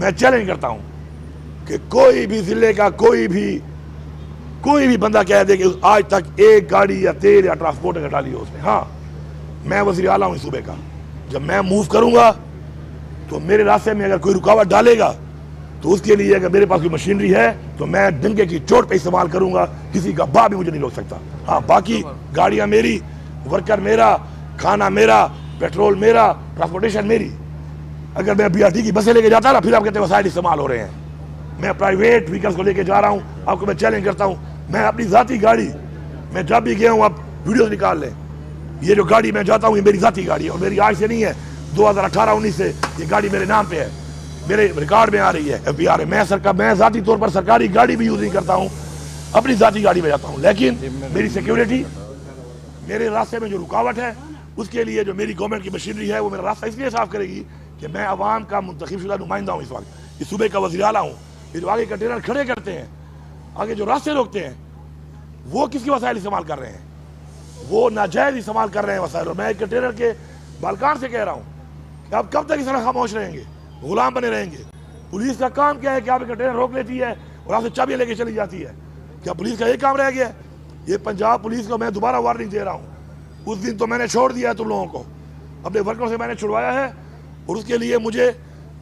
मैं चैलेंज करता हूं कि कोई भी जिले का कोई भी बंदा कह दे कि आज तक एक गाड़ी या तेल या ट्रांसपोर्ट का डाली हो उसने। हाँ, मैं वज़ीर आला हूं इस सूबे का। जब मैं मूव करूंगा तो मेरे रास्ते में अगर कोई रुकावट डालेगा तो उसके लिए अगर मेरे पास कोई मशीनरी है तो मैं डंके की चोट पे इस्तेमाल करूंगा, किसी का बाप भी मुझे नहीं रोक सकता। हाँ, बाकी गाड़ियां मेरी, वर्कर मेरा, खाना मेरा, पेट्रोल मेरा, ट्रांसपोर्टेशन मेरी। अगर मैं BRT की बसें लेके जाता ना, फिर आप कहते हैं वसाइल इस्तेमाल हो रहे हैं। मैं प्राइवेट व्हीकल्स को लेके जा रहा हूँ। आपको मैं चैलेंज करता हूँ, मैं अपनी जाती गाड़ी, मैं जब भी गया हूँ, आप वीडियो निकाल लें, ये जो गाड़ी मैं जाता हूँ ये मेरी जाती गाड़ी है और मेरी आज से नहीं है, 2018-19 से ये गाड़ी मेरे नाम पे है, मेरे रिकॉर्ड में आ रही है, FBR है। मैं जाती तौर पर सरकारी गाड़ी भी यूज नहीं करता हूँ, अपनी जाती गाड़ी में जाता हूँ। लेकिन मेरी सिक्योरिटी, मेरे रास्ते में जो रुकावट है उसके लिए जो मेरी गवर्नमेंट की मशीनरी है वो मेरा रास्ता इसलिए साफ करेगी कि मैं अवाम का मुंतखब नुमाइंदा हूँ। इस वक्त इस सूबे का वज़ीर आला हूँ। ये जो आगे कंटेनर खड़े करते हैं, आगे जो रास्ते रोकते हैं, वो किसके वसाइल इस्तेमाल कर रहे हैं? वो नाजायज इस्तेमाल कर रहे हैं वसाइल। और मैं एक कंटेनर के बालकान से कह रहा हूँ कि आप कब तक इस तरह खामोश रहेंगे, गुलाम बने रहेंगे? पुलिस का काम क्या है कि आप कंटेनर रोक लेती है और आपसे चाबियां लेके चली जाती है। क्या पुलिस का ये काम रह गया? ये पंजाब पुलिस को मैं दोबारा वार्निंग दे रहा हूँ। उस दिन तो मैंने छोड़ दिया है तुम लोगों को, अपने वर्करों से मैंने छुड़वाया है और उसके लिए मुझे,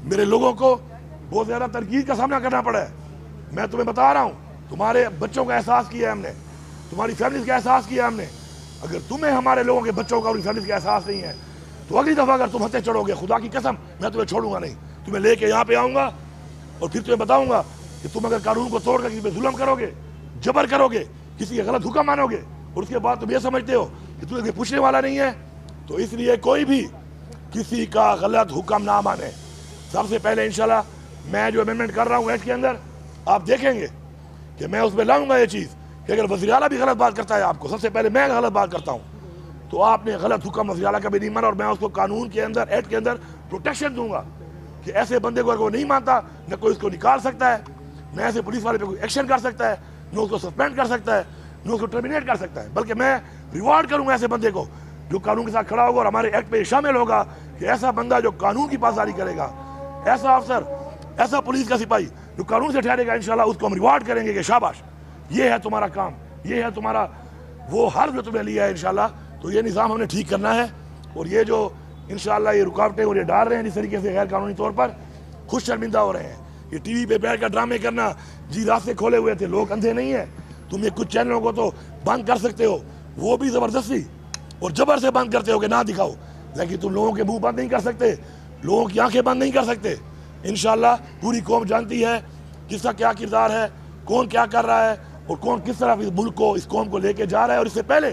मेरे लोगों को बहुत ज़्यादा तनकीद का सामना करना पड़ा है। मैं तुम्हें बता रहा हूँ, तुम्हारे बच्चों का एहसास किया है हमने, तुम्हारी फैमिलीज का एहसास किया हमने। अगर तुम्हें हमारे लोगों के बच्चों का और फैमिलीज का एहसास नहीं है तो अगली दफ़ा अगर तुम हंसते चढ़ोगे, खुदा की कसम मैं तुम्हें छोड़ूंगा नहीं। तुम्हें लेके यहाँ पे आऊँगा और फिर तुम्हें बताऊँगा कि तुम अगर कानून को तोड़कर किसी पे जुल्म करोगे, जबर करोगे, किसी का गलत हुक्म मानोगे और उसके बाद तुम ये समझते हो कि तुम्हें पूछने वाला नहीं है, तो इसलिए कोई भी किसी का गलत हुक्म ना माने। सबसे पहले इंशाल्लाह मैं जो अमेंडमेंट कर रहा हूँ एक्ट के अंदर, आप देखेंगे कि मैं उसमें लाऊंगा ये चीज़ कि अगर वज़ीर आला भी गलत बात करता है आपको, सबसे पहले मैं गलत बात करता हूँ, तो आपने गलत हुक्म वज़ीर आला का भी नहीं माना और मैं उसको कानून के अंदर, एक्ट के अंदर प्रोटेक्शन दूंगा कि ऐसे बंदे को अगर वो नहीं मानता, न कोई उसको निकाल सकता है, न ऐसे पुलिस वाले पे कोई एक्शन कर सकता है, न उसको सस्पेंड कर सकता है, न उसको टर्मिनेट कर सकता है, बल्कि मैं रिवॉर्ड करूंगा ऐसे बंदे को जो कानून के साथ खड़ा होगा और हमारे एक्ट पे शामिल होगा कि ऐसा बंदा जो कानून की पासदारी करेगा, ऐसा अफसर, ऐसा पुलिस का सिपाही जो कानून से ठहरेगा, इंशाल्लाह उसको हम रिवॉर्ड करेंगे कि शाबाश, ये है तुम्हारा काम, ये है तुम्हारा वो हर्फ जो तुमने लिया है इंशाल्लाह। तो ये निज़ाम हमने ठीक करना है और ये जो इंशाल्लाह ये रुकावटें और ये डाल रहे हैं इस तरीके से गैर कानूनी तौर पर, खुद शर्मिंदा हो रहे हैं। ये TV पे बैठ कर ड्रामे करना, जी रास्ते खोले हुए थे, लोग अंधे नहीं है, तुम ये कुछ चैनलों को तो बंद कर सकते हो, वो भी ज़बरदस्ती और जबर से बंद करते हो कि ना दिखाओ, लेकिन तुम लोगों के मुंह बंद नहीं कर सकते, लोगों की आंखें बंद नहीं कर सकते। इंशाल्लाह पूरी कौम जानती है किसका क्या किरदार है, कौन क्या कर रहा है और कौन किस तरह इस मुल्क को, इस कौम को लेके जा रहा है और इससे पहले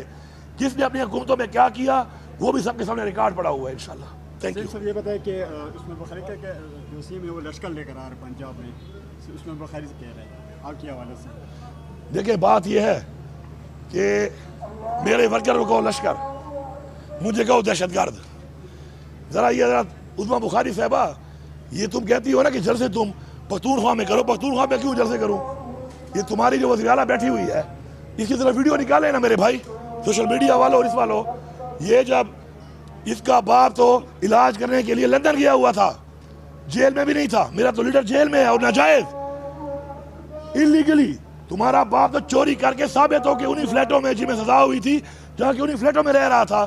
किसने अपनी हुकूमतों में क्या किया, वो भी सबके सामने रिकॉर्ड पड़ा हुआ है इंशाल्लाह। Thank you sir. ये बताए कि उस्मान बुखारी का जो सीएम है वो लश्कर लेकर आ रहे पंजाब में, उस्मान बुखारी से कह रहे हैं आपके हवाले से? देखिए, बात यह है कि मेरे वर्करों को लश्कर, मुझे कहो दहशतगर्द। ज़रा ये ज़रा उस्मान बुखारी साहबा, ये तुम कहती हो ना कि जलसे तुम पख्तूनख्वा में करो, पख्तूनख्वा में क्यों जलसे करूं? ये तुम्हारी जो वज़ीर आला बैठी हुई है, इसकी तरफ वीडियो निकाले ना मेरे भाई, सोशल मीडिया वालों और इस वालों। ये जब इसका बाप तो इलाज करने के लिए लंदन गया हुआ था, जेल में भी नहीं था, मेरा तो लीडर जेल में है और नाजायज इलीगली। तुम्हारा बाप तो चोरी करके साबित हो के उन्हीं फ्लैटों में जिनमें सजा हुई थी, जहाँ की उन्हीं फ्लैटों में रह रहा था।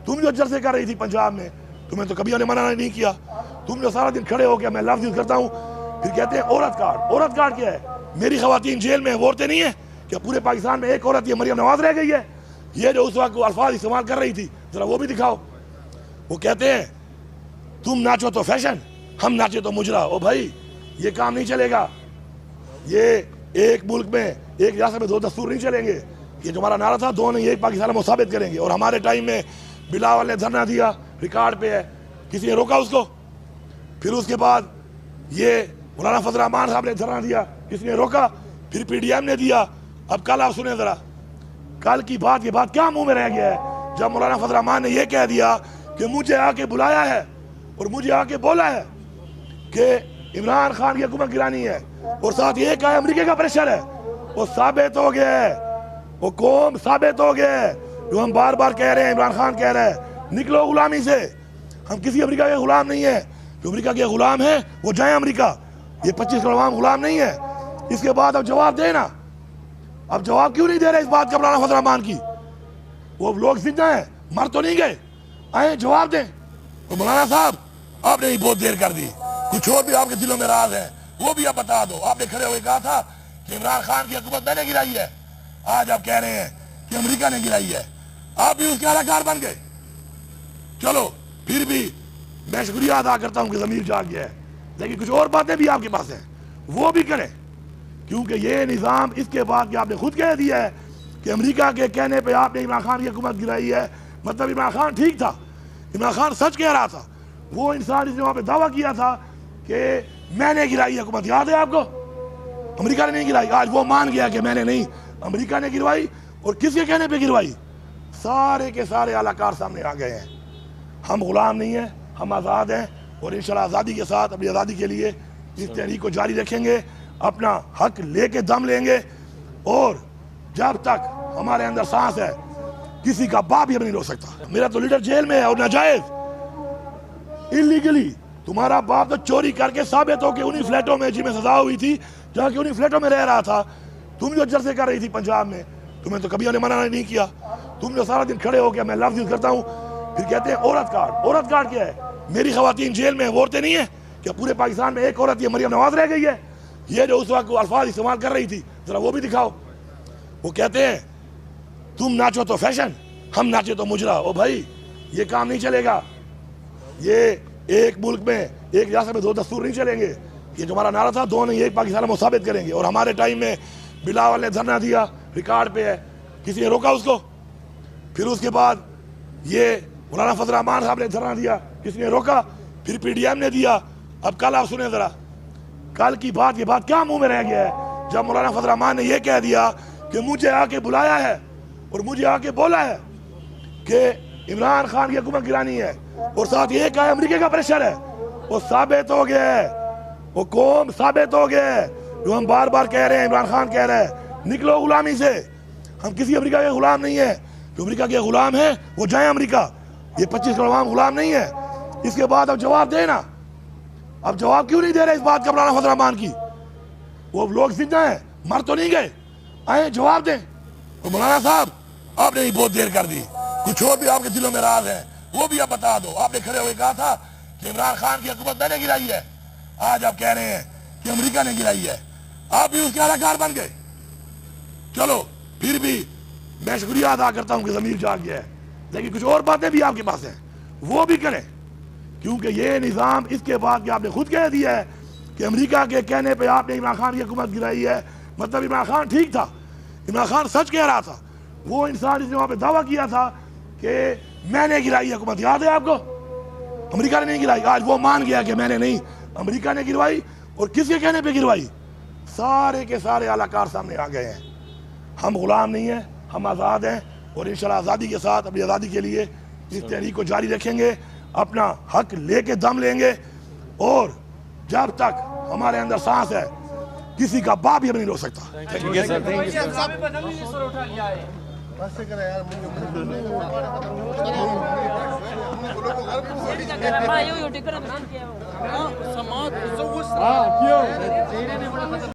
तुम जो जलसे कर रही थी पंजाब में, तुम्हें तो कभी उन्हें मना नहीं किया। तुम जो सारा दिन खड़े हो गया, मैं लफ्ज़ यूज करता हूँ, फिर कहते हैं औरत कार्ड। औरत कार्ड क्या है? मेरी खवातीन जेल में, वो औरतें नहीं है क्या? पूरे पाकिस्तान में एक औरत, ये मरियम नवाज रह गई है। ये जो उस वक्त अल्फाज इस्तेमाल कर रही थी, जरा वो भी दिखाओ। वो कहते हैं तुम नाचो तो फैशन, हम नाचे तो मुजरा। ओ भाई, ये काम नहीं चलेगा। ये एक मुल्क में, एक रियासत में दो दस्तूर नहीं चलेंगे। ये जो हमारा नारा था, दो नहीं एक पाकिस्तान में साबित करेंगे। और हमारे टाइम में बिलावल ने धरना दिया, रिकॉर्ड पे है, किसी ने रोका उसको? फिर उसके बाद ये मौलाना फजल रहमान साहब ने धरना दिया, किसी ने रोका? फिर PDM ने दिया। अब कल आप सुने जरा, कल की बात, ये बात क्या मुंह में रह गया है जब मौलाना फजल रहमान ने यह कह दिया कि मुझे आके बुलाया है और मुझे आके बोला है कि इमरान खान की हुकूमत गिरानी है और साथ ये कहा अमेरिका का प्रेशर है। वो साबित हो गया है, वो कौम साबित हो गया है जो हम बार बार कह रहे हैं। इमरान खान कह रहा है निकलो गुलामी से, हम किसी अमेरिका के गुलाम नहीं है। जो अमेरिका के गुलाम है वो जाए अमेरिका, ये 25 करोड़ आवाम गुलाम नहीं है। इसके बाद अब जवाब देना, अब जवाब क्यों नहीं दे रहे इस बात का मौलाना फजल रहमान की? वो लोग जिंदा हैं, मर तो नहीं गए, आए जवाब दें। तो मौलाना साहब आपने ही बहुत देर कर दी, कुछ और भी आपके दिलों में राज है वो भी आप बता दो। आपने खड़े हुए कहा था कि इमरान खान की हुकूमत मैंने गिराई है, आज आप कह रहे हैं कि अमेरिका ने गिराई है, आप भी उसके अलाकार बन गए। चलो फिर भी मैं शुक्रिया अदा करता हूं कि ज़मीर जाग गया है, लेकिन कुछ और बातें भी आपके पास हैं वो भी करें, क्योंकि ये निज़ाम इसके बाद कि आपने खुद कह दिया है कि अमेरिका के कहने पे आपने इमरान खान की हुकूमत गिराई है, मतलब इमरान खान ठीक था, इमरान खान सच कह रहा था। वो इंसान जिसने वहाँ पे दावा किया था कि मैंने गिराई हुकूमत, याद है आपको? अमेरिका ने नहीं गिराई, आज वो मान गया कि मैंने नहीं, अमेरिका ने गिरवाई। और किसके कहने पे गिरवाई? सारे के सारे अलाकार सामने आ गए हैं। हम गुलाम नहीं हैं, हम आज़ाद हैं और इंशाल्लाह आज़ादी के साथ अपनी आज़ादी के लिए इस तहरीक को जारी रखेंगे, अपना हक लेके दम लेंगे। और जब तक हमारे अंदर सांस है किसी का बाप भी हमें नहीं रोक सकता। मेरा तो लीडर जेल में है और नाजायज इलीगली, तुम्हारा बाप तो चोरी करके साबित हो के उन्हीं फ्लैटों में जिनमें सजा हुई थी, जहाँ के उन्हीं फ्लैटों में रह रहा था। तुम जो जलसे कर रही थी पंजाब में, तुम्हें तो कभी हमने मना नहीं किया। तुम जो सारा दिन खड़े हो गया, मैं लफ्ज़ यूज़ करता हूँ, फिर कहते हैं औरत कार्ड। औरत कार्ड क्या है? मेरी खवातीन जेल में वो औरतें नहीं है क्या? पूरे पाकिस्तान में एक औरत ये मरियम नवाज रह गई है। ये जो उस वक्त अल्फाज इस्तेमाल कर रही थी, जरा वो भी दिखाओ। वो कहते हैं तुम नाचो तो फैशन, हम नाचे तो मुजरा। ओ भाई ये काम नहीं चलेगा, ये एक मुल्क में एक रियासत में दो दस्तूर नहीं चलेंगे। ये जो हमारा नारा था दो नहीं एक पाकिस्तान में साबित करेंगे। और हमारे टाइम में बिलावल ने धरना दिया, रिकॉर्ड पे है, किसी ने रोका उसको? फिर उसके बाद ये मौलाना फजल रहमान साहब ने धरना दिया, किसी ने रोका? फिर PDM ने दिया। अब कल आप सुने जरा, कल की बात ये बात क्या मुंह में रह गया है जब मौलाना फजल रहमान ने यह कह दिया कि मुझे आके बुलाया है और मुझे आके बोला है कि इमरान खान की हुकूमत गिरानी है, और साथ ये कहा अमेरिका का प्रेशर है। वो साबित हो गया है, वो कौम साबित हो गया है जो हम बार बार कह रहे हैं। इमरान खान कह रहा है निकलो गुलामी से, हम किसी अमेरिका के गुलाम नहीं है। जो अमेरिका के गुलाम है वो जाए अमेरिका, ये 25 करोड़ आवाम गुलाम नहीं है। इसके बाद अब जवाब देना, अब जवाब क्यों नहीं दे रहे इस बात का मौलाना फजल रहमान की? वो लोग जिंदा हैं, मर तो नहीं गए, आए जवाब दें। तो मौलाना साहब आपने ही बहुत देर कर दी, कुछ और भी आपके दिलों में राज है वो भी आप बता दो। आपने खड़े हुए कहा था कि इमरान खान की हुकूमत मैंने गिराई है, आज आप कह रहे हैं कि अमेरिका ने गिराई है, आप भी उसके अलाकार बन गए। चलो फिर भी मैं शुक्रिया अदा करता हूं कि ज़मीर जाग गया है, लेकिन कुछ और बातें भी आपके पास हैं वो भी करें, क्योंकि ये निज़ाम इसके बाद कि आपने खुद कह दिया है कि अमेरिका के कहने पे आपने इमरान खान की हुकूमत गिराई है, मतलब इमरान खान ठीक था, इमरान खान सच कह रहा था। वो इंसान जिसने वहाँ पे दावा किया था कि मैंने गिराई हुकूमत, याद है आपको? अमेरिका ने नहीं गिराई, आज वो मान गया कि मैंने नहीं, अमेरिका ने गिरवाई। और किसके कहने पे गिरवाई? सारे के सारे अलाकार सामने आ गए हैं। हम गुलाम नहीं हैं, हम आज़ाद हैं और इंशाल्लाह आज़ादी के साथ अपनी आज़ादी के लिए इस तहरीक को जारी रखेंगे, अपना हक लेके दम लेंगे। और जब तक हमारे अंदर सांस है किसी का बाप भी हमें नहीं रोक सकता। ठीक है सर, थैंक यू सर।